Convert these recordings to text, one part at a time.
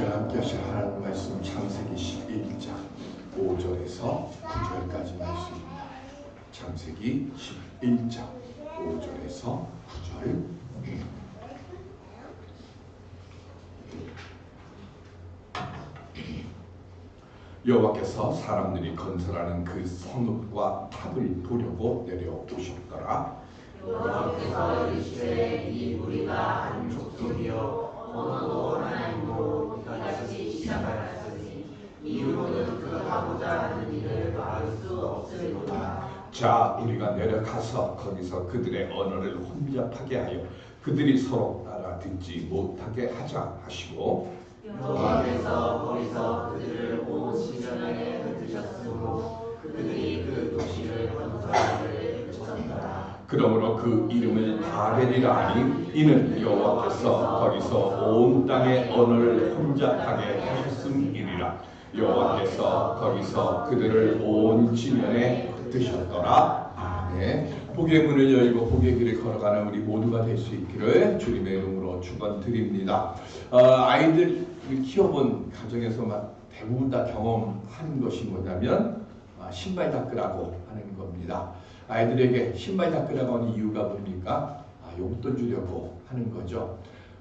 시간 함께 하실 하나님 말씀 창세기 11장 5절에서 9절까지 말씀입니다. 창세기 11장 5절에서 9절. 여호와께서 사람들이 건설하는 그 성읍과 탑을 보려고 내려오셨더라. 여호와께서 이르시되 이 무리가 한 족속이요 언어도 하나님으로 이같이 시작하였으니 이후로는 그 하고자 하는 일을 막을 수 없으리로다. 자, 우리가 내려가서 거기서 그들의 언어를 혼잡하게 하여 그들이 서로 알아듣지 못하게 하자 하시고, 여호와께서 거기서 그들을 온 시전에 흩으셨으므로 그들이 그 도시를 건설하기를 그쳤더라. 그러므로 그 이름을 바벨이라 하니 이는 여호와께서 거기서 온 땅의 언어를 혼잡하게 하셨음이니라. 여호와께서 거기서 그들을 온 지면에 흩으셨더라. 아멘. 복의 문을 열고 복의 길을 걸어가는 우리 모두가 될 수 있기를 주님의 이름으로 축원드립니다. 아이들 키워본 가정에서 대부분 다 경험하는 것이 뭐냐면 신발 닦으라고 하는 겁니다. 아이들에게 신발 닦으라고 하는 이유가 뭡니까? 용돈 주려고 하는 거죠.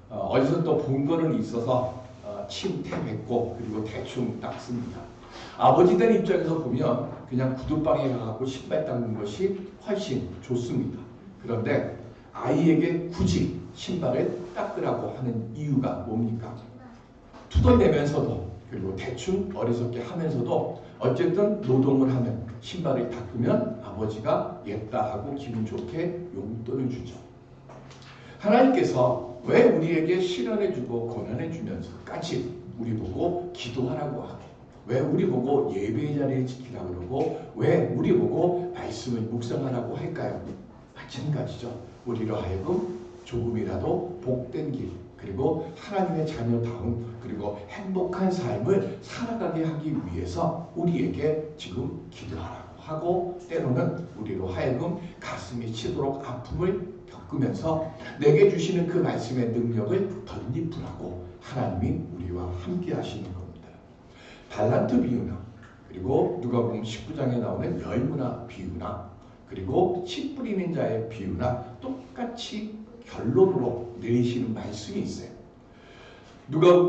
어디서 또 본 거는 있어서 침태뱉고 그리고 대충 닦습니다. 아버지들 입장에서 보면 그냥 구두방에 가서 신발 닦는 것이 훨씬 좋습니다. 그런데 아이에게 굳이 신발을 닦으라고 하는 이유가 뭡니까? 투덜대면서도 그리고 대충 어리석게 하면서도 어쨌든 노동을 하면 신발을 닦으면 아버지가 예쁘다 하고 기분 좋게 용돈을 주죠. 하나님께서 왜 우리에게 시련해주고 고난해주면서까지 우리 보고 기도하라고 하고, 왜 우리 보고 예배의 자리를 지키라고 그러고, 왜 우리 보고 말씀을 묵상하라고 할까요? 마찬가지죠. 우리로 하여금 조금이라도 복된 길, 그리고 하나님의 자녀다움, 그리고 행복한 삶을 살아가게 하기 위해서 우리에게 지금 기도하라고 하고, 때로는 우리로 하여금 가슴이 치도록 아픔을 겪으면서 내게 주시는 그 말씀의 능력을 덧입으라고 하나님이 우리와 함께 하시는 겁니다. 달란트 비유나, 그리고 누가복음 19장에 나오는 열무나 비유나, 그리고 씨 뿌리는 자의 비유나 똑같이 결론으로 내리시는 말씀이 있어요.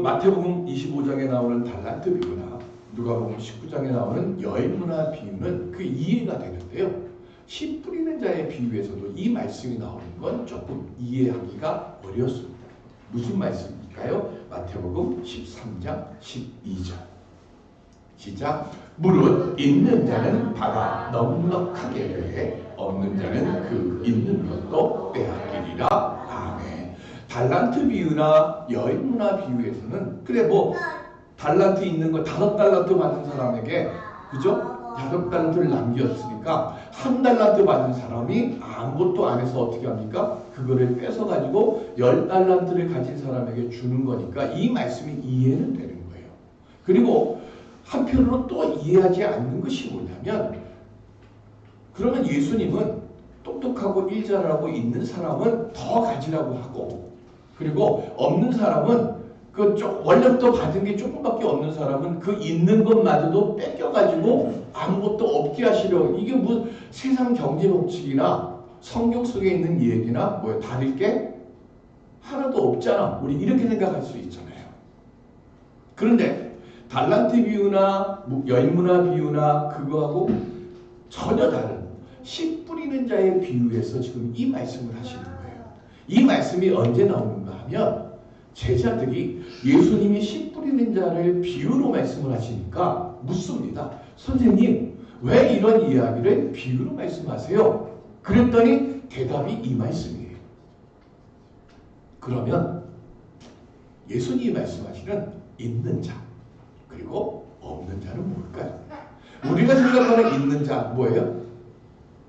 마태복음 25장에 나오는 달란트 비유나 누가복음 19장에 나오는 열무나 비유는 그 이해가 되는데요. 씨 뿌리는 자의 비유에서도 이 말씀이 나오는 건 조금 이해하기가 어렵습니다. 무슨 말씀일까요? 마태복음 13장 12절. 시작. 무릇 있는 자는 받아 넉넉하게 되에 없는 자는 그 있는 것도 빼앗기리라. 아멘. 달란트 비유나 열무나 비유에서는 그래 달란트 있는 거 5달란트 받은 사람에게, 그죠? 5달란트를 남겼으니까 1달란트 받은 사람이 아무것도 안 해서 어떻게 합니까? 그거를 뺏어가지고 10달란트를 가진 사람에게 주는 거니까 이 말씀이 이해는 되는 거예요. 그리고 한편으로 또 이해하지 않는 것이 뭐냐면, 그러면 예수님은 똑똑하고 일 잘하고 있는 사람은 더 가지라고 하고, 그리고 없는 사람은 원래부터 받은 게 조금밖에 없는 사람은 그 있는 것마저도 뺏겨가지고 아무것도 없게 하시려고. 이게 뭐 세상 경제 법칙이나 성경 속에 있는 얘기나 다를 게 하나도 없잖아. 우리 이렇게 생각할 수 있잖아요. 그런데 달란트 비유나 열무나 비유나 그거하고 전혀 다른 씨 뿌리는 자의 비유에서 지금 이 말씀을 하시는 거예요. 이 말씀이 언제 나오는가 하면, 제자들이 예수님이 씨 뿌리는 자를 비유로 말씀을 하시니까 묻습니다. 선생님, 왜 이런 이야기를 비유로 말씀하세요? 그랬더니 대답이 이 말씀이에요. 그러면 예수님이 말씀하시는 있는 자, 그리고 없는 자는 뭘까요? 우리가 생각하는 있는 자 뭐예요?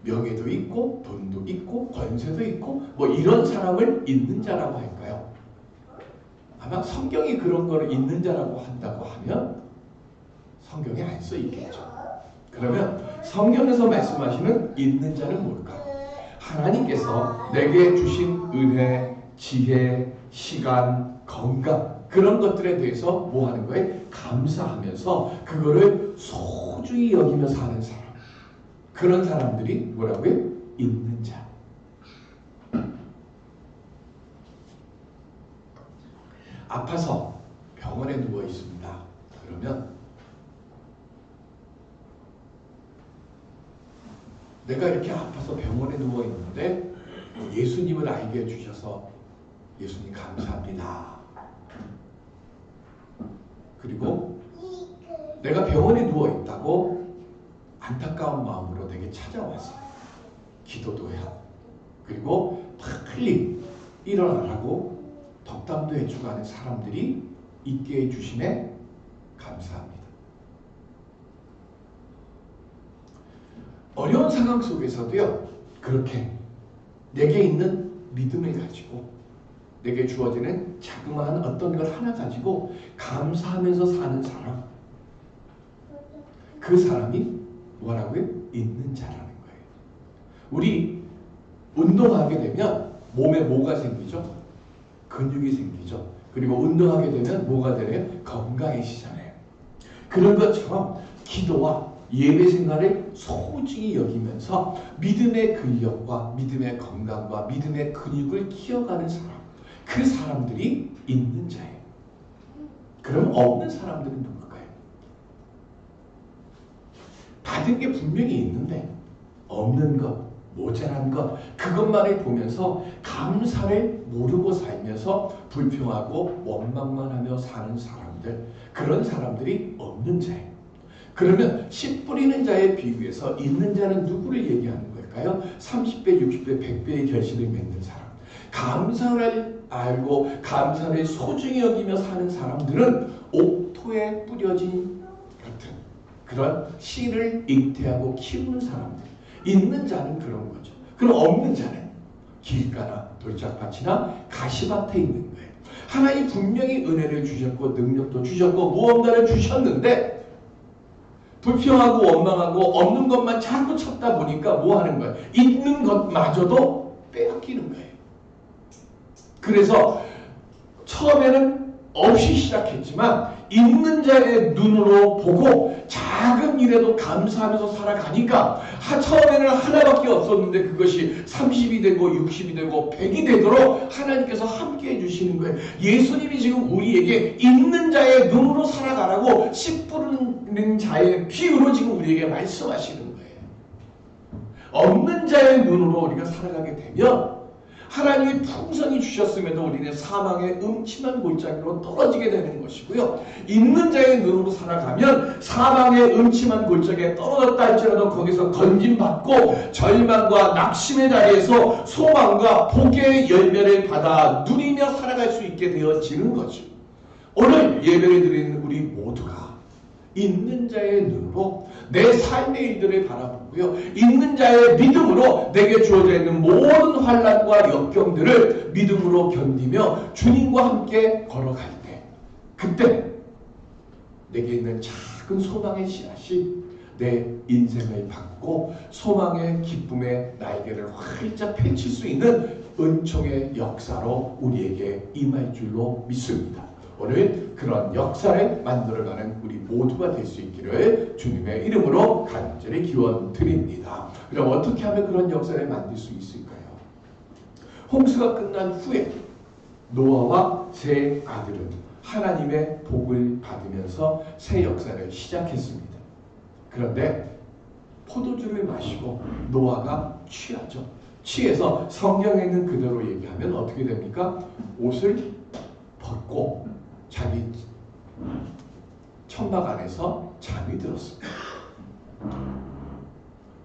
명예도 있고 돈도 있고 권세도 있고 이런 사람을 있는 자라고 할까요? 아마 성경이 그런 거를 있는 자라고 한다고 하면 성경에 안 써 있겠죠. 그러면 성경에서 말씀하시는 있는 자는 뭘까? 하나님께서 내게 주신 은혜, 지혜, 시간, 건강, 그런 것들에 대해서 뭐 하는 거예요? 감사하면서 그거를 소중히 여기며 사는 사람. 그런 사람들이 뭐라고요? 있는 자. 아파서 병원에 누워 있습니다. 그러면 내가 이렇게 아파서 병원에 누워 있는데 예수님을 알게 해주셔서 예수님 감사합니다. 그리고 내가 병원에 누워 있다고 안타까운 마음으로 내게 찾아와서 기도도 하고 그리고 빨리 일어나라고 덕담도 해주고 하는 사람들이 있게 해주심에 감사합니다. 어려운 상황 속에서도요, 그렇게 내게 있는 믿음을 가지고 내게 주어지는 자그마한 어떤 걸 하나 가지고 감사하면서 사는 사람, 그 사람이 뭐라고요? 있는 자라는 거예요. 우리 운동하게 되면 몸에 뭐가 생기죠? 근육이 생기죠. 그리고 운동하게 되면 뭐가 되나요? 건강해지잖아요. 그런 것처럼 기도와 예배 생활을 소중히 여기면서 믿음의 근력과 믿음의 건강과 믿음의 근육을 키워가는 사람, 그 사람들이 있는 자예요. 그럼 없는 사람들은 누굴까요? 받은 게 분명히 있는데 없는 것, 모자란 것, 그것만을 보면서 감사를 모르고 살면서 불평하고 원망만 하며 사는 사람들, 그런 사람들이 없는 자예요. 그러면 씨 뿌리는 자에 비유해서 있는 자는 누구를 얘기하는 걸까요? 30배, 60배, 100배의 결실을 맺는 사람. 감사를 알고 감사를 소중히 여기며 사는 사람들은 옥토에 뿌려진 같은 그런 씨를 잉태하고 키우는 사람들. 있는 자는 그런 거죠. 그럼 없는 자는 길가나 돌짝밭이나 가시밭에 있는 거예요. 하나님 분명히 은혜를 주셨고 능력도 주셨고 무언가를 주셨는데 불평하고 원망하고 없는 것만 자꾸 찾다 보니까 뭐 하는 거예요? 있는 것마저도 빼앗기는 거예요. 그래서 처음에는 없이 시작했지만 있는 자의 눈으로 보고 작은 일에도 감사하면서 살아가니까 처음에는 하나밖에 없었는데 그것이 30이 되고 60이 되고 100이 되도록 하나님께서 함께 해주시는 거예요. 예수님이 지금 우리에게 있는 자의 눈으로 살아가라고 씨 뿌리는 자의 비유로 지금 우리에게 말씀하시는 거예요. 없는 자의 눈으로 우리가 살아가게 되면 하나님이 풍성히 주셨음에도 우리는 사망의 음침한 골짜기로 떨어지게 되는 것이고요. 있는 자의 눈으로 살아가면 사망의 음침한 골짜기에 떨어졌다 할지라도 거기서 건짐받고 절망과 낙심의 자리에서 소망과 복의 열매를 받아 누리며 살아갈 수 있게 되어지는 거죠. 오늘 예배를 드리는 우리 모두가 있는 자의 눈으로 내 삶의 일들을 바라보고요. 있는 자의 믿음으로 내게 주어져 있는 모든 환난과 역경들을 믿음으로 견디며 주님과 함께 걸어갈 때 그때 내게 있는 작은 소망의 씨앗이 내 인생을 받고 소망의 기쁨의 날개를 활짝 펼칠 수 있는 은총의 역사로 우리에게 임할 줄로 믿습니다. 오늘 그런 역사를 만들어가는 우리 모두가 될 수 있기를 주님의 이름으로 간절히 기원 드립니다. 그럼 어떻게 하면 그런 역사를 만들 수 있을까요? 홍수가 끝난 후에 노아와 세 아들은 하나님의 복을 받으면서 새 역사를 시작했습니다. 그런데 포도주를 마시고 노아가 취하죠. 취해서 성경에 있는 그대로 얘기하면 어떻게 됩니까? 옷을 벗고 자기 천막 안에서 잠이 들었습니다.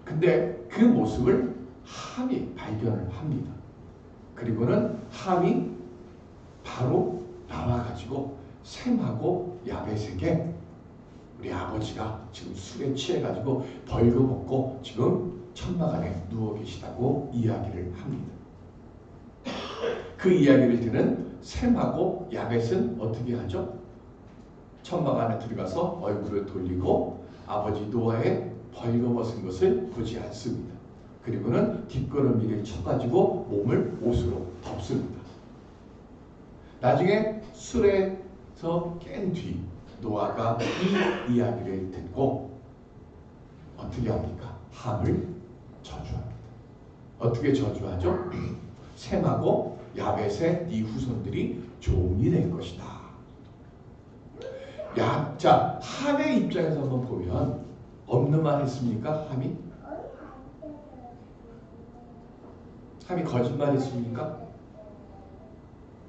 근데 그 모습을 함이 발견을 합니다. 그리고는 함이 바로 나와가지고 셈하고 야벳에게 우리 아버지가 지금 술에 취해가지고 벌거벗고 지금 천막 안에 누워 계시다고 이야기를 합니다. 그 이야기를 들은 셈하고 야벳은 어떻게 하죠? 천막 안에 들어가서 얼굴을 돌리고 아버지 노아의 벌거벗은 것을 보지 않습니다. 그리고는 뒷걸음질을 쳐가지고 몸을 옷으로 덮습니다. 나중에 술에 깬 뒤 노아가 이 이야기를 듣고 어떻게 합니까? 함을 저주합니다. 어떻게 저주하죠? 셈하고 야벳의 네 후손들이 종이 될 것이다. 자, 함의 입장에서 한번 보면 없는 말 했습니까? 함이 거짓말 했습니까?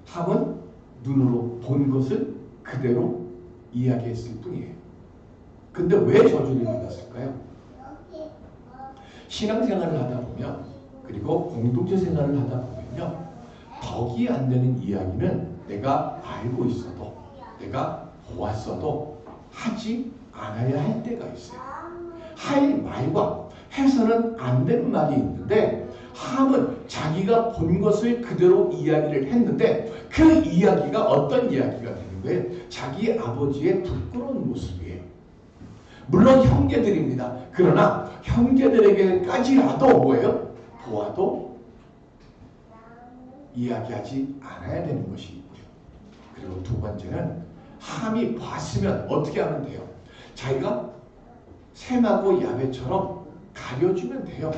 함은 눈으로 본 것을 그대로 이야기했을 뿐이에요. 근데 왜 저주를 받았을까요? 신앙생활을 하다 보면, 그리고 공동체 생활을 하다 보면요, 덕이 안 되는 이야기는 내가 알고 있어도, 내가 보았어도 하지 않아야 할 때가 있어요. 할 말과 해서는 안 되는 말이 있는데, 함은 자기가 본 것을 그대로 이야기를 했는데 그 이야기가 어떤 이야기가 되는 거예요? 자기 아버지의 부끄러운 모습이에요. 물론 형제들입니다. 그러나 형제들에게까지라도 뭐예요? 보아도 이야기하지 않아야 되는 것이 있고요. 그리고 두 번째는 함이 봤으면 어떻게 하면 돼요? 자기가 셈하고 야벳처럼 가려주면 돼요.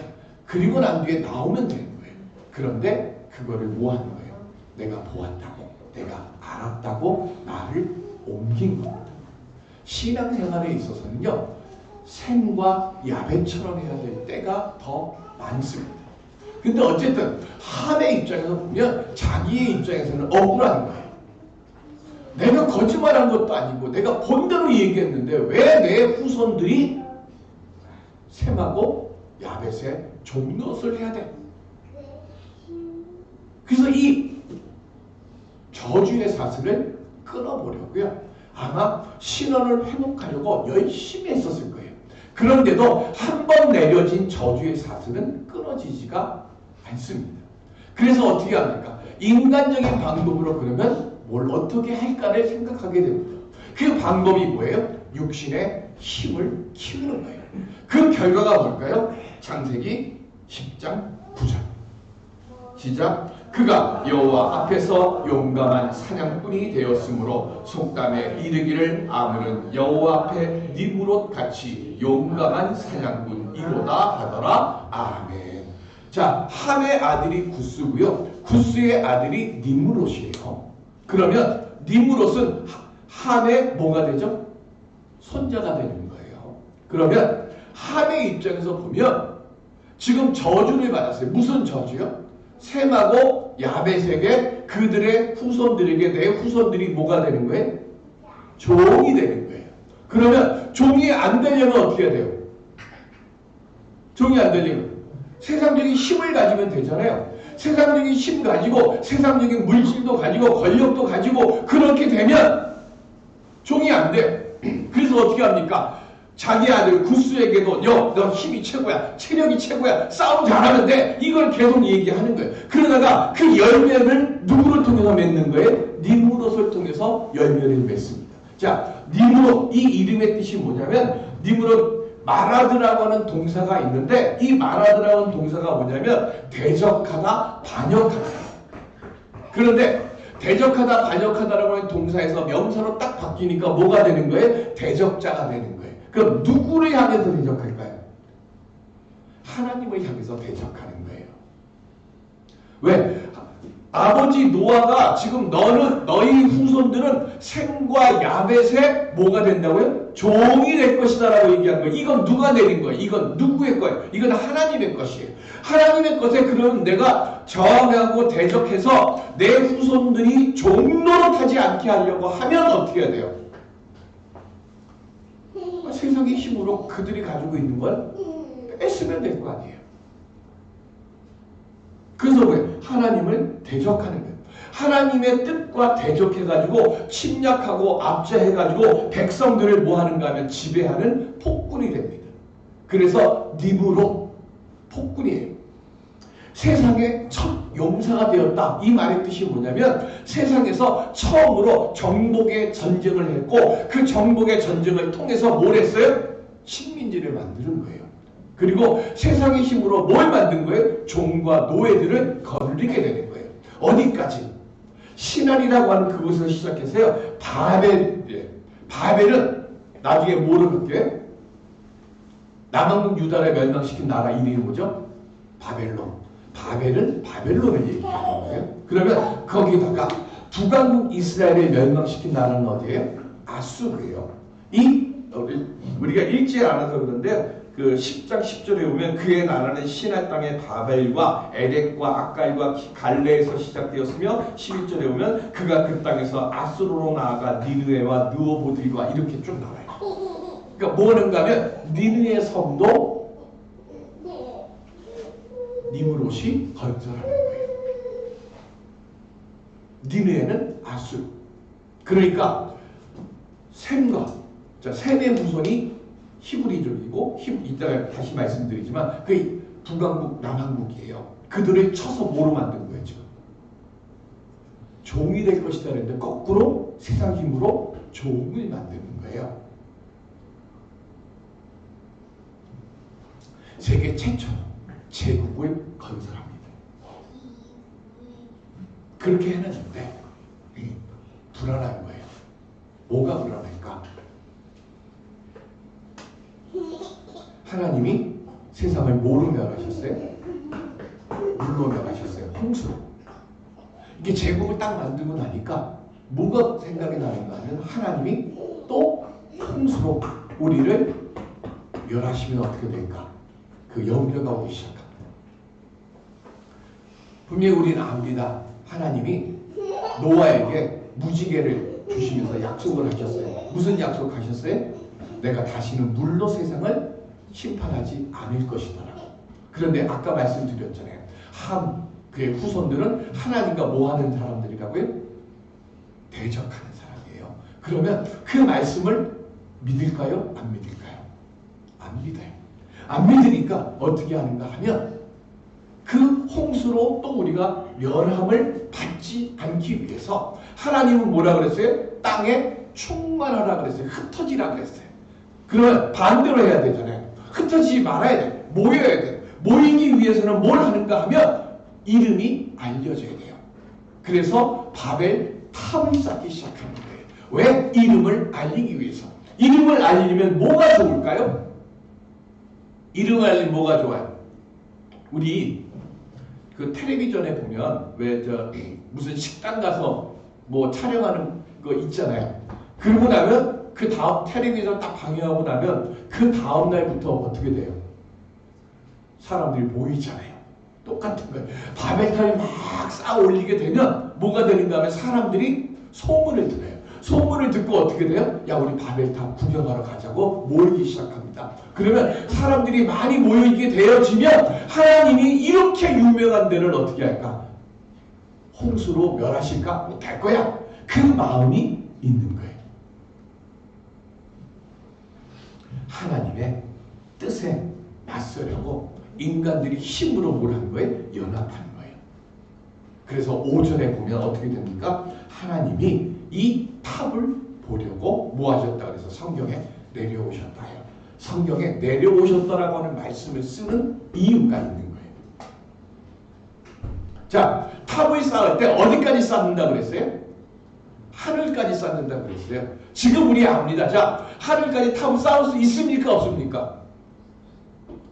그리고 난 뒤에 나오면 되는 거예요. 그런데 그거를 뭐 하는 거예요? 내가 보았다고, 내가 알았다고 나를 옮긴 겁니다. 신앙생활에 있어서는요, 셈과 야벳처럼 해야 될 때가 더 많습니다. 근데 어쨌든 함의 입장에서 보면 자기의 입장에서는 억울한 거예요. 내가 거짓말한 것도 아니고 내가 본대로 얘기했는데 왜 내 후손들이 셈하고 야벳의 종노릇을 해야 돼? 그래서 이 저주의 사슬을 끊어보려고요. 아마 신원을 회복하려고 열심히 했었을 거예요. 그런데도 한 번 내려진 저주의 사슬은 끊어지지가 않습니다. 그래서 어떻게 합니까? 인간적인 방법으로 그러면 뭘 어떻게 할까를 생각하게 됩니다. 그 방법이 뭐예요? 육신의 힘을 키우는 거예요. 그 결과가 뭘까요? 창세기 10장 9절 시작. 그가 여호와 앞에서 용감한 사냥꾼이 되었으므로 속담에 이르기를 아무는 여호와 앞에 니무롯 같이 용감한 사냥꾼이로다 하더라. 아멘. 자, 함의 아들이 구스고요. 구스의 아들이 니무롯이에요. 그러면 니무롯은 함의 뭐가 되죠? 손자가 되는 거예요. 그러면 함의 입장에서 보면 지금 저주를 받았어요. 무슨 저주요? 셈하고 야벳에게 그들의 후손들에게 내 후손들이 뭐가 되는 거예요? 종이 되는 거예요. 그러면 종이 안 되려면 어떻게 해야 돼요? 종이 안 되려면 세상적인 힘을 가지면 되잖아요. 세상적인 힘 가지고 세상적인 물질도 가지고 권력도 가지고 그렇게 되면 종이 안 돼. 그래서 어떻게 합니까? 자기 아들 구스에게도 너 힘이 최고야, 체력이 최고야, 싸움 잘하는데 이걸 계속 얘기하는 거예요. 그러다가 그 열매를 누구를 통해서 맺는 거예요? 니무롯을 통해서 열매를 맺습니다. 자, 니무롯, 이 이름의 뜻이 뭐냐면 니무롯 마라드라고 하는 동사가 있는데 이 마라드라고 하는 동사가 뭐냐면 대적하다, 반역하다. 그런데 대적하다, 반역하다라고 하는 동사에서 명사로 딱 바뀌니까 뭐가 되는 거예요? 대적자가 되는 거예요. 그럼 누구를 향해서 대적할까요? 하나님을 향해서 대적하는 거예요. 왜? 아버지 노아가 지금 너희 후손들은 셈과 야벳의 뭐가 된다고요? 종이 될 것이다 라고 얘기한 거예요. 이건 누가 내린 거예요? 이건 누구의 거예요? 이건 하나님의 것이에요. 하나님의 것에 그럼 내가 저항하고 대적해서 내 후손들이 종노릇하지 않게 하려고 하면 어떻게 해야 돼요? 세상의 힘으로 그들이 가지고 있는 걸 뺏으면 될 거 아니에요. 그래서 왜? 하나님을 대적하는 거예요. 하나님의 뜻과 대적해가지고 침략하고 압제해가지고 백성들을 뭐 하는가 하면 지배하는 폭군이 됩니다. 그래서 니무롯 폭군이에요. 세상의 첫 용사가 되었다. 이 말의 뜻이 뭐냐면 세상에서 처음으로 정복의 전쟁을 했고 그 정복의 전쟁을 통해서 뭘 했어요? 식민지를 만드는 거예요. 그리고 세상의 힘으로 뭘 만든 거예요? 종과 노예들을 거느리게 되는 거예요. 어디까지? 신할이라고 하는 그곳에서 시작해서요. 바벨은 나중에 뭐를 할게? 남왕국 유다를 멸망시킨 나라 이름이 뭐죠? 바벨론. 바벨은 바벨론을 얘기하는 거예요. 그러면 거기다가 북왕국 이스라엘을 멸망시킨 나라는 어디예요? 아수르예요. 우리가 읽지 않아서 그런데 그 10장 10절에 보면 그의 나라는 시내 땅의 바벨과 에렉과 악갈과 갈레에서 시작되었으며 11절에 보면 그가 그 땅에서 아수르로 나아가 니느웨와 느오보들과 이렇게 쭉 나와요. 그러니까 뭐 하는가 하면 니느웨 성도 니므롯이 건설하는 거예요. 니느웨는 아수르. 그러니까 셈의 후손이 히브리족이고 이따가 다시 말씀드리지만 그 북왕국 남왕국이에요. 그들을 쳐서 뭐로 만든 거예요 지금? 종이 될 것이다 그랬는데 거꾸로 세상 힘으로 종을 만드는 거예요. 세계 최초로 제국을 건설합니다. 그렇게 해놨는데 불안한 거예요. 뭐가 불안할까? 하나님이 세상을 뭐로 멸하셨어요? 물로 멸하셨어요. 홍수로. 이게 제국을 딱 만들고 나니까 뭐가 생각이 나는가 하면 하나님이 또 홍수로 우리를 멸하시면 어떻게 될까? 그 염려가 오기 시작합니다. 분명히 우리는 압니다. 하나님이 노아에게 무지개를 주시면서 약속을 하셨어요. 무슨 약속하셨어요? 내가 다시는 물로 세상을 심판하지 않을 것이더라. 그런데 아까 말씀드렸잖아요. 그의 후손들은 하나님과 뭐하는 사람들이라고요? 대적하는 사람이에요. 그러면 그 말씀을 믿을까요? 안 믿을까요? 안 믿어요. 안 믿으니까 어떻게 하는가 하면 그 홍수로 또 우리가 멸함을 받지 않기 위해서 하나님은 뭐라 그랬어요? 땅에 충만하라 그랬어요. 흩어지라 그랬어요. 그러면 반대로 해야 되잖아요. 흩어지지 말아야 돼. 모여야 돼. 모이기 위해서는 뭘 하는가 하면 이름이 알려져야 돼요. 그래서 바벨 탑을 쌓기 시작하는 거예요. 왜? 이름을 알리기 위해서. 이름을 알리면 뭐가 좋을까요? 이름을 알리면 뭐가 좋아요? 우리 그 텔레비전에 보면 무슨 식당 가서 뭐 촬영하는 거 있잖아요. 그러고 나면 그 다음 텔레비전 딱 방영하고 나면 그 다음 날부터 어떻게 돼요? 사람들이 모이잖아요. 똑같은 거예요. 바벨탑이 막 쌓아 올리게 되면 뭐가 되는가 하면 사람들이 소문을 들어요. 소문을 듣고 어떻게 돼요? 야, 우리 바벨탑 구경하러 가자고 모이기 시작합니다. 그러면 사람들이 많이 모이게 되어지면 하나님이 이렇게 유명한 데를 어떻게 할까? 홍수로 멸하실까? 못할 거야. 그 마음이 있는 거예요. 하나님의 뜻에 맞서려고 인간들이 힘으로 뭘 한 거예요? 연합한 거예요. 그래서 5절에 보면 어떻게 됩니까? 하나님이 이 탑을 보려고 뭐 하셨다 그래서 성경에 내려오셨다 해요. 성경에 내려오셨다라고 하는 말씀을 쓰는 이유가 있는 거예요. 자, 탑을 쌓을 때 어디까지 쌓는다 그랬어요? 하늘까지 쌓는다 그랬어요. 지금 우리 압니다. 자, 하늘까지 탑을 쌓을 수 있습니까? 없습니까?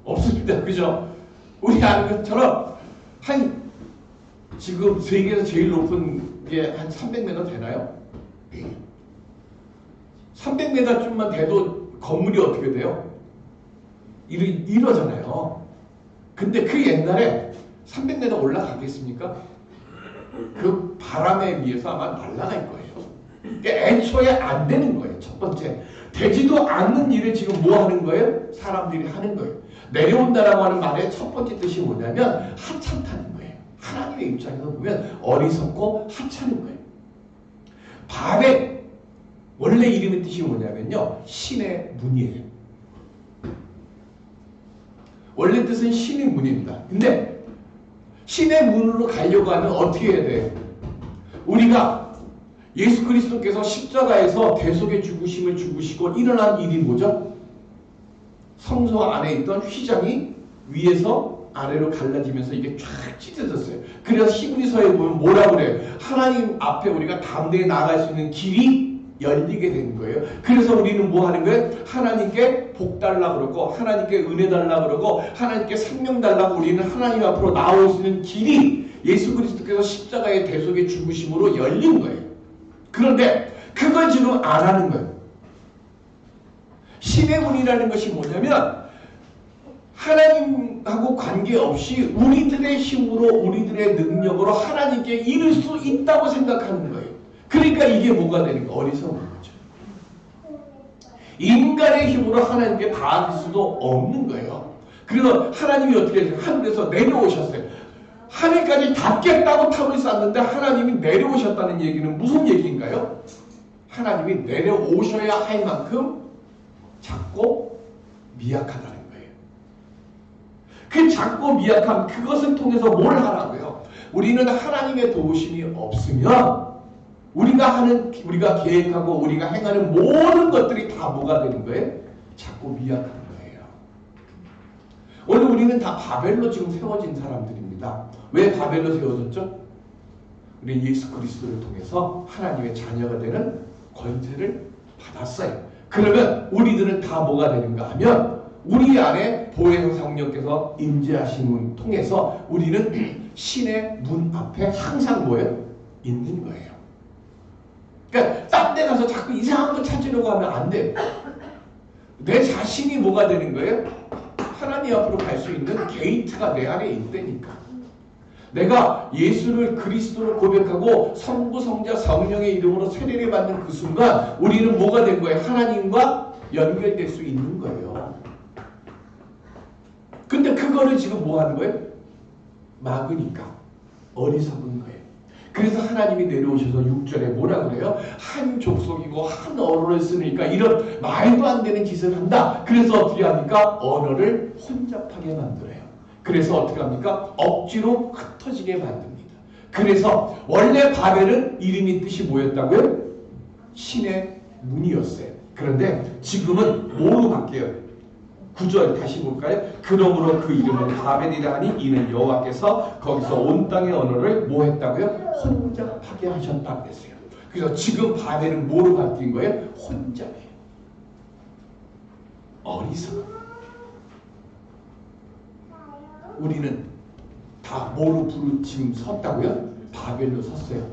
없습니다. 그죠? 우리 아는 것처럼 지금 세계에서 제일 높은 게 한 300m 되나요? 300m쯤만 돼도 건물이 어떻게 돼요? 이러잖아요. 근데 그 옛날에 300m 올라가겠습니까? 그 바람에 의해서 아마 날아갈 거예요. 애초에 안 되는 거예요. 첫 번째. 되지도 않는 일을 지금 뭐 하는 거예요? 사람들이 하는 거예요. 내려온다라고 하는 말의 첫 번째 뜻이 뭐냐면 하찮다는 거예요. 하나님의 입장에서 보면 어리석고 하찮은 거예요. 바벨 원래 이름의 뜻이 뭐냐면요. 신의 문이에요. 원래 뜻은 신의 문입니다. 근데 신의 문으로 가려고 하면 어떻게 해야 돼요? 우리가 예수 그리스도께서 십자가에서 대속의 죽으심을 죽으시고 일어난 일이 뭐죠? 성소 안에 있던 휘장이 위에서 아래로 갈라지면서 이게 쫙 찢어졌어요. 그래서 히브리서에 보면 뭐라고 그래요? 하나님 앞에 우리가 담대히 나아갈 수 있는 길이 열리게 된 거예요. 그래서 우리는 뭐 하는 거예요? 하나님께 복 달라고 그러고 하나님께 은혜 달라고 그러고 하나님께 생명 달라고 우리는 하나님 앞으로 나올 수 있는 길이 예수 그리스도께서 십자가의 대속의 죽으심으로 열린 거예요. 그런데 그걸 지금 안 하는 거예요. 신의 문이라는 것이 뭐냐면 하나님하고 관계없이 우리들의 힘으로 우리들의 능력으로 하나님께 이룰 수 있다고 생각하는 거예요. 그러니까 이게 뭐가 되는 거? 어리석은 거죠. 인간의 힘으로 하나님께 닿을 수도 없는 거예요. 그래서 하나님이 어떻게 해요? 하늘에서 내려오셨어요. 하늘까지 닿겠다고 탑을 쌓는데 하나님이 내려오셨다는 얘기는 무슨 얘기인가요? 하나님이 내려오셔야 할 만큼 작고 미약하다는 거예요. 그 작고 미약함, 그것을 통해서 뭘 하라고요? 우리는 하나님의 도우심이 없으면 우리가 계획하고 우리가 행하는 모든 것들이 다 뭐가 되는 거예요? 작고 미약한 거예요. 오늘 우리는 다 바벨로 지금 세워진 사람들입니다. 왜 바벨로 세워졌죠? 우리 예수 그리스도를 통해서 하나님의 자녀가 되는 권세를 받았어요. 그러면 우리들은 다 뭐가 되는가 하면 우리 안에 보혜사 성령께서 임재하심을 통해서 우리는 신의 문 앞에 항상 뭐예요? 있는 거예요. 그러니까 딴 데 가서 자꾸 이상한 거 찾으려고 하면 안 돼요. 내 자신이 뭐가 되는 거예요? 하나님 앞으로 갈 수 있는 게이트가 내 안에 있다니까. 내가 예수를 그리스도로 고백하고 성부, 성자, 성령의 이름으로 세례를 받는 그 순간 우리는 뭐가 된 거예요? 하나님과 연결될 수 있는 거예요. 근데 그거를 지금 뭐 하는 거예요? 막으니까. 어리석은 거예요. 그래서 하나님이 내려오셔서 6절에 뭐라 그래요? 한 족속이고 한 언어를 쓰니까 이런 말도 안 되는 짓을 한다. 그래서 어떻게 합니까? 언어를 혼잡하게 만들어요. 그래서 어떻게 합니까? 억지로 흩어지게 만듭니다. 그래서 원래 바벨은 이름이 뜻이 뭐였다고요? 신의 문이었어요. 그런데 지금은 뭐로 바뀌어요? 9절 다시 볼까요? 그러므로 그 이름은 바벨이라 하니 이는 여호와께서 거기서 온 땅의 언어를 뭐 했다고요? 혼잡하게 하셨다고 했어요. 그래서 지금 바벨은 뭐로 바뀐 거예요? 혼잡이에요. 어리석은. 우리는 다 뭐로 지금 섰다고요? 바벨로 섰어요.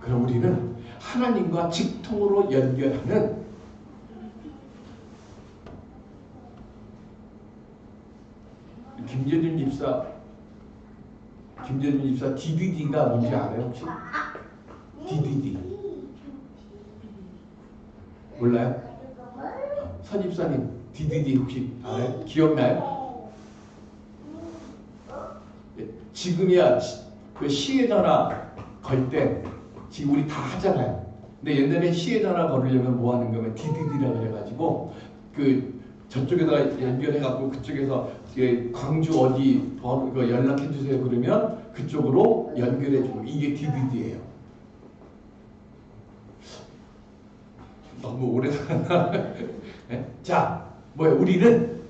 그럼 우리는 하나님과 직통으로 연결하는 김재준 집사 DDD가 뭔지 알아요 혹시? DDD 몰라요? 서 집사님 DDD 혹시 알아요? 기억나요? 지금이야 그 시외 전화 걸 때 지금 우리 다 하잖아요. 근데 옛날에 시외 전화 걸으려면 뭐 하는 거면 DDD라고 해가지고 그 저쪽에다가 연결해갖고 그쪽에서 광주 어디 연락해주세요 그러면 그쪽으로 연결해주고 이게 DDD예요. 너무 오래됐나? 네? 자, 뭐예요? 우리는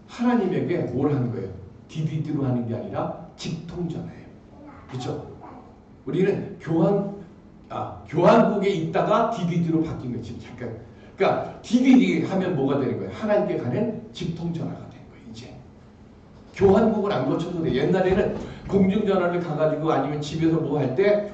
하나님에게 뭘 하는 거예요? DDD로 하는 게 아니라 직통전화예요. 그렇죠? 우리는 교환국에 있다가 DDD로 바뀐 거예요. 지금 잠깐. 그러니까 DDD 하면 뭐가 되는 거예요? 하나님께 가는 직통전화가 되는 거예요. 이제 교환국을 안 거쳐도 돼. 옛날에는 공중전화를 가가지고 아니면 집에서 뭐 할 때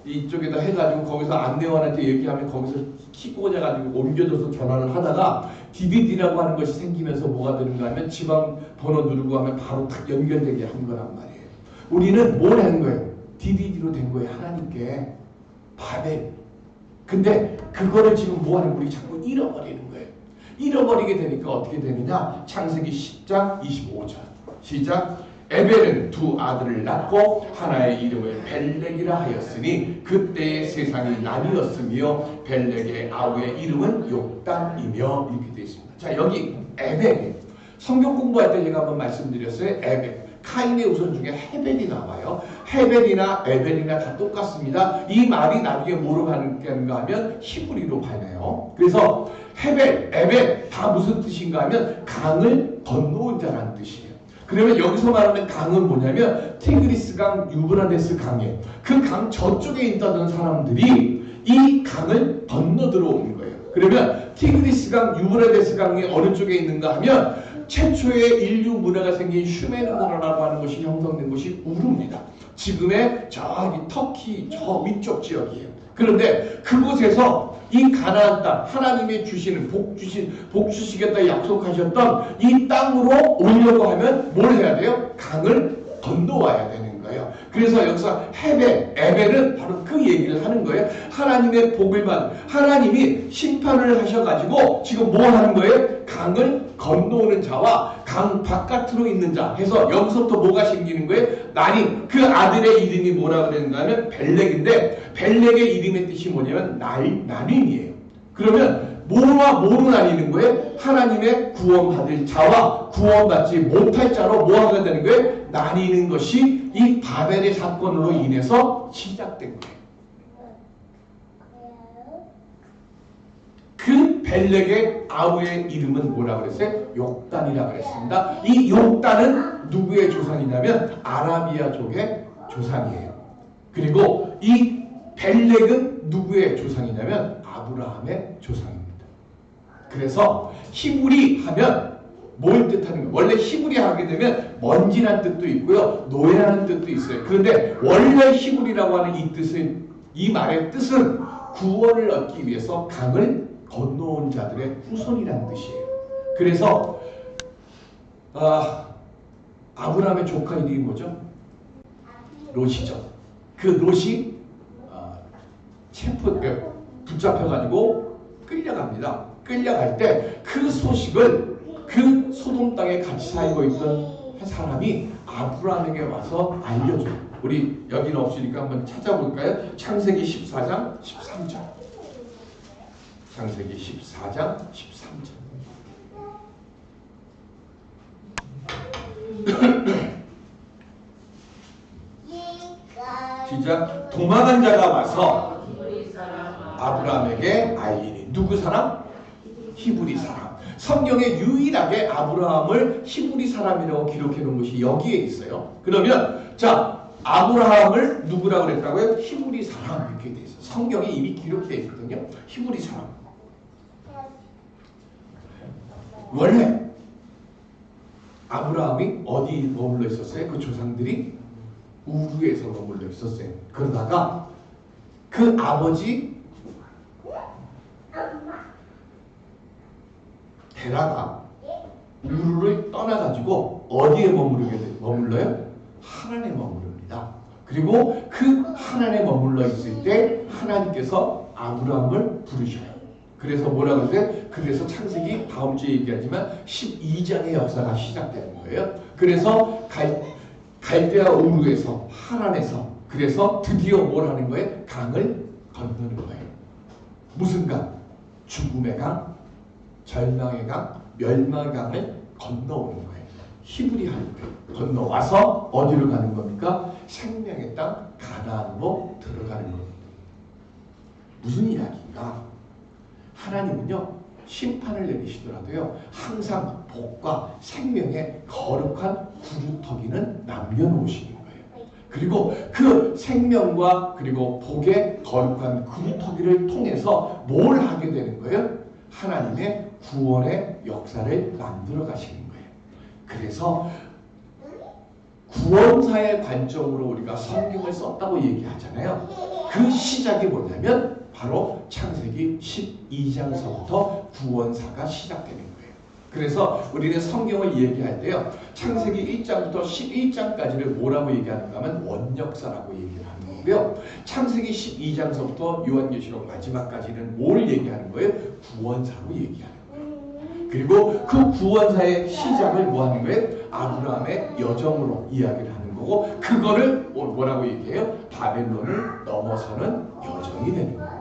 이쪽에다 해가지고 거기서 안내원한테 얘기하면 거기서 키 꽂아가지고 옮겨줘서 전화를 하다가 DDD라고 하는 것이 생기면서 뭐가 되는가 하면 지방 번호 누르고 하면 바로 딱 연결되게 한 거란 말이에요. 우리는 뭘 하는 거예요? DDD로 된 거예요. 하나님께. 바벨. 근데 그거를 지금 뭐하는 우리 자꾸 잃어버리는 거예요. 잃어버리게 되니까 어떻게 되느냐? 창세기 10장 25절 시작. 에벨은 두 아들을 낳고 하나의 이름을 벨렉이라 하였으니 그때의 세상이 남이었으며 벨렉의 아우의 이름은 욕단이며 이렇게 되어 있습니다. 자, 여기 에벨 성경 공부할 때 제가 한번 말씀드렸어요. 에벨 카인의 우선 중에 헤벨이 나와요. 헤벨이나 에벨이나 다 똑같습니다. 이 말이 나중에 뭐로 가는가 하면 히브리로 가네요. 그래서 헤벨, 에벨 다 무슨 뜻인가 하면 강을 건너온 자라는 뜻이에요. 그러면 여기서 말하는 강은 뭐냐면 티그리스 강, 유브라데스 강이에요. 그 강 저쪽에 있다던 사람들이 이 강을 건너 들어오는 거예요. 그러면 티그리스 강, 유브라데스 강이 어느 쪽에 있는가 하면 최초의 인류 문화가 생긴 슈메르 문화라고 하는 것이 형성된 곳이 우르입니다. 지금의 저기 터키 저 위쪽 지역이에요. 그런데 그곳에서 이 가나안 땅, 하나님의 주시는 복 주시겠다 약속하셨던 이 땅으로 오려고 하면 뭘 해야 돼요? 강을 건너와야 되는 거예요. 그래서 여기서 에벨은 바로 그 얘기를 하는 거예요. 하나님의 복을 받은, 하나님이 심판을 하셔가지고 지금 뭐 하는 거예요? 강을 건너오는 자와 강 바깥으로 있는 자 해서 여기서부터 뭐가 생기는 거예요? 나님, 그 아들의 이름이 뭐라 그랬는가 하면 벨렉인데, 벨렉의 이름의 뜻이 뭐냐면 나님이에요. 그러면 뭐와 뭐로 나뉘는 거예요? 하나님의 구원받을 자와 구원받지 못할 자로 뭐 하게 되는 거예요? 나뉘는 것이 이 바벨의 사건으로 인해서 시작된 거예요. 그 벨렉의 아우의 이름은 뭐라고 그랬어요? 욕단이라고 그랬습니다. 이 욕단은 누구의 조상이냐면 아라비아족의 조상이에요. 그리고 이 벨렉은 누구의 조상이냐면 아브라함의 조상입니다. 그래서 히브리 하면 뭘 뜻하는 거예요? 원래 히브리 하게 되면 먼지란 뜻도 있고요, 노예라는 뜻도 있어요. 그런데 원래 히브리라고 하는 이 뜻은, 이 말의 뜻은 구원을 얻기 위해서 강을 건너온 자들의 후손이라는 뜻이에요. 그래서 아브라함의 조카 이름이 뭐죠? 롯이죠. 그 롯이 붙잡혀가지고 끌려갑니다. 끌려갈 때 그 소식을 그 소돔 땅에 같이 살고 있던 사람이 아브라함에게 와서 알려줘요. 우리 여기는 없으니까 한번 찾아볼까요? 창세기 14장 13절. 창세기 14장 13절. 시작. 도망한 자가 와서 아브라함에게 알리니. 누구 사람? 히브리 사람. 성경에 유일하게 아브라함을 히브리 사람이라고 기록해 놓은 것이 여기에 있어요. 그러면 자, 아브라함을 누구라고 그랬다고요? 히브리 사람 이렇게 돼 있어요. 성경에 이미 기록되어 있거든요. 히브리 사람. 원래 아브라함이 어디 머물러 있었어요? 그 조상들이 우르에서 머물러 있었어요. 그러다가 그 아버지 데라가 우르를 떠나가지고 어디에 머물러요? 하란에 머무릅니다. 그리고 그 하란에 머물러 있을 때 하나님께서 아브라함을 부르셔요. 그래서 뭐라고 그러세요? 그래서 창세기 다음 주에 얘기하지만 12장의 역사가 시작되는 거예요. 그래서 갈대아 우르에서 하란에서 그래서 드디어 뭘 하는 거예요? 강을 건너는 거예요. 무슨 강? 죽음의 강, 절망의 강, 멸망의 강을 건너오는 거예요. 히브리 하는 거예요. 건너와서 어디로 가는 겁니까? 생명의 땅 가나안으로 들어가는 겁니다. 무슨 이야기인가? 하나님은요, 심판을 내리시더라도요, 항상 복과 생명의 거룩한 구루터기는 남겨놓으시는 거예요. 그리고 그 생명과 그리고 복의 거룩한 구루터기를 통해서 뭘 하게 되는 거예요? 하나님의 구원의 역사를 만들어 가시는 거예요. 그래서 구원사의 관점으로 우리가 성경을 썼다고 얘기하잖아요. 그 시작이 뭐냐면 바로 창세기 12장서부터 구원사가 시작되는 거예요. 그래서 우리는 성경을 얘기할 때요, 창세기 1장부터 11장까지를 뭐라고 얘기하는가 하면 원역사라고 얘기를 하는 거고요, 창세기 12장서부터 요한계시록 마지막까지는 뭘 얘기하는 거예요? 구원사로 얘기하는 거예요. 그리고 그 구원사의 시작을 뭐 하는 거예요? 아브라함의 여정으로 이야기를 하는 거고, 그거를 뭐라고 얘기해요? 바벨론을 넘어서는 여정이 되는 거예요.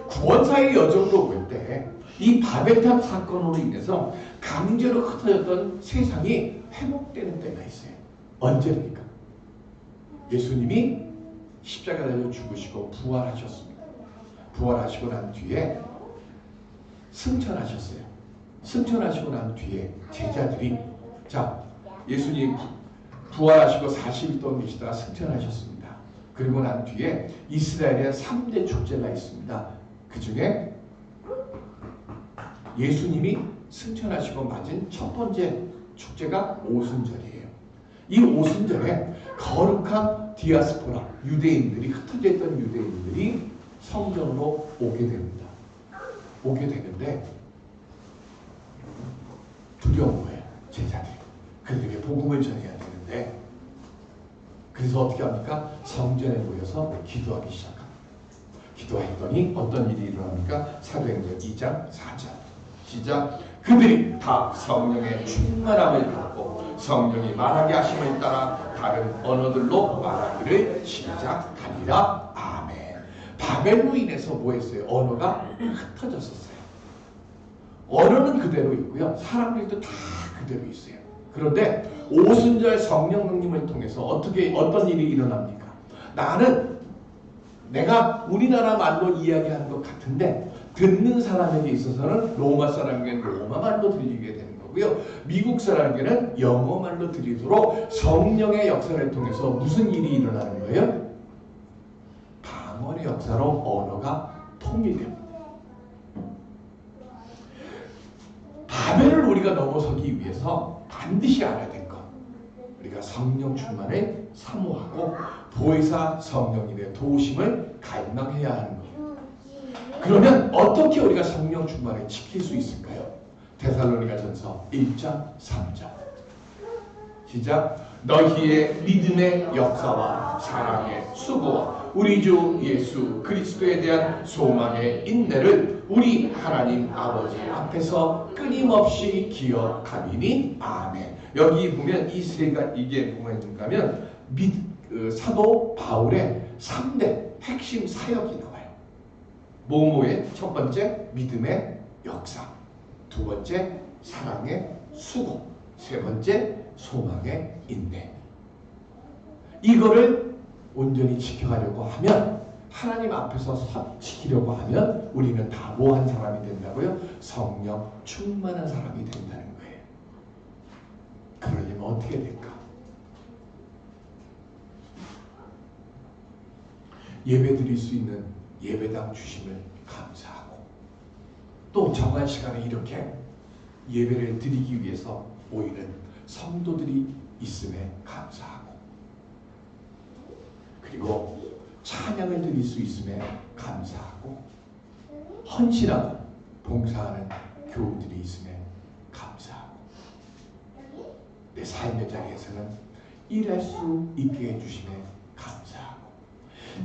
구원사의 여정으로 볼 때 이 바벨탑 사건으로 인해서 강제로 흩어졌던 세상이 회복되는 때가 있어요. 언제입니까? 예수님이 십자가에서 죽으시고 부활하셨습니다. 부활하시고 난 뒤에 승천하셨어요. 승천하시고 난 뒤에 제자들이 자, 예수님 부활하시고 40일 동안 계시다가 승천하셨습니다. 그리고 난 뒤에 이스라엘에 3대 축제가 있습니다. 그 중에 예수님이 승천하시고 맞은 첫 번째 축제가 오순절이에요. 이 오순절에 거룩한 디아스포라, 유대인들이, 흩어져 있던 유대인들이 성전으로 오게 됩니다. 오게 되는데 두려운 거예요. 제자들이. 그들에게 복음을 전해야 되는데, 그래서 어떻게 합니까? 성전에 모여서 기도하기 시작합니다. 기도했더니 어떤 일이 일어납니까? 사도행전 2장 4절 시작. 그들이 다 성령의 충만함을 받고 성령이 말하게 하심을 따라 다른 언어들로 말하기를 시작하니라. 아멘. 바벨로 인해서 뭐 했어요? 언어가 흩어졌었어요. 언어는 그대로 있고요. 사람들도 다 그대로 있어요. 그런데 오순절 성령 능림을 통해서 어떤 일이 일어납니까? 내가 우리나라 말로 이야기하는 것 같은데 듣는 사람에게 있어서는 로마 사람에게는 로마 말로 들리게 되는 거고요. 미국 사람에게는 영어 말로 들리도록 성령의 역사를 통해서 무슨 일이 일어나는 거예요? 방언의 역사로 언어가 통일됩니다. 바벨을 우리가 넘어서기 위해서 반드시 알아야 될 것, 우리가 성령 충만을 사모하고 보혜사 성령님의 도우심을 갈망해야 하는 것. 그러면 어떻게 우리가 성령 충만을 지킬 수 있을까요? 데살로니가전서 1장 3절 시작. 너희의 믿음의 역사와 사랑의 수고와 우리 주 예수 그리스도에 대한 소망의 인내를 우리 하나님 아버지 앞에서 끊임없이 기억하리니. 아멘. 여기 보면 이게 뭐가 있는가 하면 사도 바울의 3대 핵심 사역이 나와요. 뭐뭐의 첫 번째 믿음의 역사, 두 번째 사랑의 수고, 세 번째 소망의 인내. 이거를 온전히 지켜가려고 하면, 하나님 앞에서 지키려고 하면 우리는 다 뭐한 사람이 된다고요? 성령 충만한 사람이 된다는 거예요. 그러려면 어떻게 될까? 예배 드릴 수 있는 예배당 주심을 감사하고, 또 정한 시간에 이렇게 예배를 드리기 위해서 모이는 성도들이 있음에 감사하고, 그리고 찬양을 드릴 수 있음에 감사하고, 헌신하고 봉사하는 교우들이 있음에 감사하고, 내 삶의 자리에서는 일할 수 있게 해주심에 감사하고,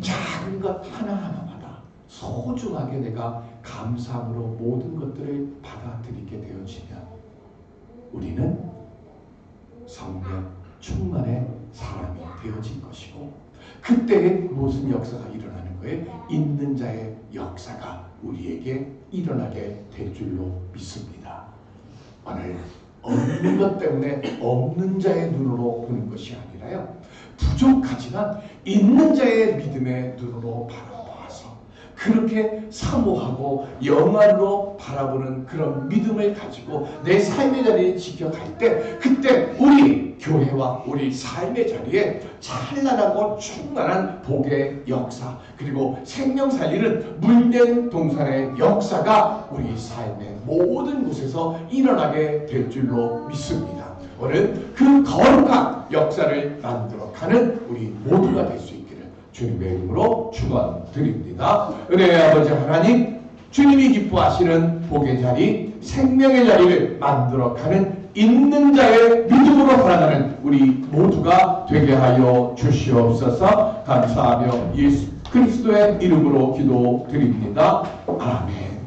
작은 것 하나하나마다 소중하게 내가 감사함으로 모든 것들을 받아들이게 되어지면 우리는 성령 충만의 사람이 되어질 것이고, 그때에 무슨 역사가 일어나는 거예요? 있는 자의 역사가 우리에게 일어나게 될 줄로 믿습니다. 오늘 없는 것 때문에 없는 자의 눈으로 보는 것이 아니라요, 부족하지만 있는 자의 믿음의 눈으로 바라보아서 그렇게 사모하고 영안으로 바라보는 그런 믿음을 가지고 내 삶의 자리에 지켜갈 때, 그때 우리 교회와 우리 삶의 자리에 찬란하고 충만한 복의 역사, 그리고 생명 살리는 물된 동산의 역사가 우리 삶의 모든 곳에서 일어나게 될 줄로 믿습니다. 오늘 그 거룩한 역사를 만들어가는 우리 모두가 될 수 있기를 주님의 이름으로 축원드립니다. 은혜의 아버지 하나님, 주님이 기뻐하시는 복의 자리, 생명의 자리를 만들어가는 있는 자의 믿음으로 살아가는 우리 모두가 되게 하여 주시옵소서. 감사하며 예수 그리스도의 이름으로 기도드립니다. 아멘.